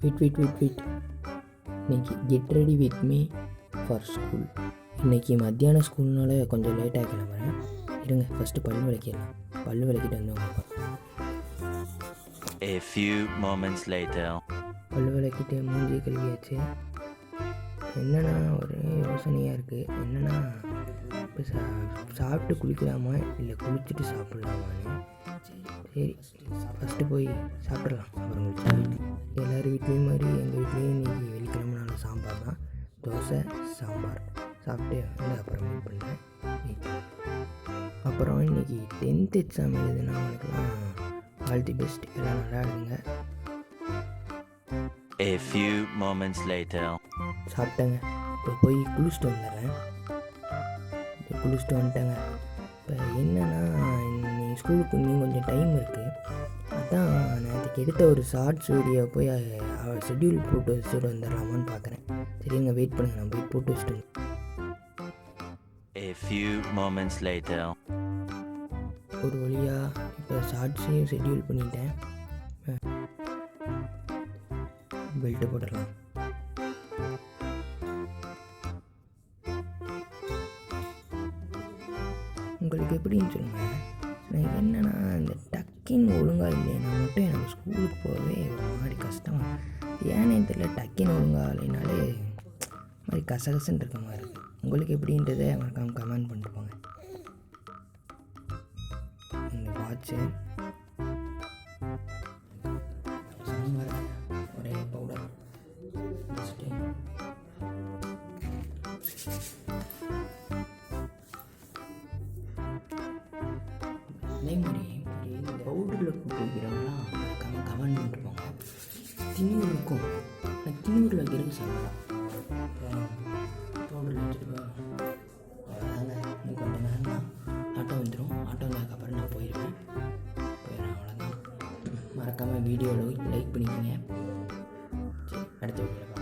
Wait. இன்னைக்கு get ready with me for school. இன்றைக்கி மத்தியானம் ஸ்கூல்னால கொஞ்சம் லேட்டாக கிளம்புறேன். இருங்க ஃபஸ்ட்டு பல்லு விளக்கிட்டு வந்தவங்க. A few moments later. பல்லு விளக்கிட்டு மூஞ்சி கழுவியாச்சு. என்னென்னா ஒரு யோசனையாக இருக்குது. என்னென்னா இப்போ சாப்பிட்டு குளிக்கலாமா இல்லை குளிச்சுட்டு சாப்பிட்லாமான்னு. சரி ஃபஸ்ட்டு போய் சாப்பிட்றலாம். அப்புறம் எல்லோரும் வீட்லேயும் மாதிரி எங்கள் வீட்லேயும் இன்றைக்கி வெள்ளிக்கிழமைனால சாம்பார் தான். தோசை சாம்பார் சாப்பிட்டு வந்து அப்புறம் மீட் பண்ணுறேன். அப்புறம் இன்றைக்கி 10th எக்ஸாம் எழுதுனா அவனுக்குலாம் ஆல் தி பெஸ்ட். எல்லாம் நல்லா எழுதுங்க. A few moments later. சாப்பிட்டேங்க. இப்போ போய் குளிச்சுட்டு வந்துடுறேன். குளிச்சுட்டு வந்துட்டேங்க. இப்போ என்னென்னா ஸ்கூலுக்கு இன்னும் கொஞ்சம் டைம் இருக்குது. அதான் நேற்றுக்கு எடுத்த ஒரு ஷார்ட்ஸ் வீடியோ போய் ஷெட்யூல் போட்டு வச்சுட்டு வந்துடலாமான்னு பார்க்குறேன். சரிங்க வெயிட் பண்ணுங்கள், நான் போய் போட்டு வச்சுட்டு. A few moments later. ஒரு வழியாக இப்போ ஷார்ட்ஸையும் ஷெட்யூல் பண்ணிட்டேன். பெல்ட்டு போட்டுடலாம். உங்களுக்கு எப்படின்னு சொல்லுங்கள். எனக்கு என்னென்னா இந்த டக்கின்னு ஒழுங்காக இல்லைன்னா மட்டும் எனக்கு ஸ்கூலுக்கு போகவே ஒரு மாதிரி கஷ்டமாக. ஏன்னே தெரியல, டக்கின்னு ஒழுங்காக இல்லைனாலே மாதிரி கசகசன்னு இருக்க மாதிரி இருக்குது. உங்களுக்கு எப்படின்றதை மறக்காமல் கமெண்ட் பண்ணிட்டு போங்க. இந்த வாட்சு ஒரே பவுடர் அதே மாதிரி இந்த பவுடரில் குடிக்கிறவங்களாம் கமெண்ட் பண்ணிட்டு போங்க. திண்ணூர் இருக்கும், ஆனால் திண்ணூரில் வைக்கிறதுக்கு சாப்பிடலாம். பவுடரில் வச்சுட்டு அவ்வளோதாங்க. இன்னும் கொஞ்சம் நேரம் தான் ஆட்டோ வந்துடும். ஆட்டோ வந்ததுக்கப்புறம் நான் போயிடுவேன். அவ்வளோதான். மறக்காமல் வீடியோவில் லைக் பண்ணிக்கோங்க. சரி, அடுத்த வீடியோவில்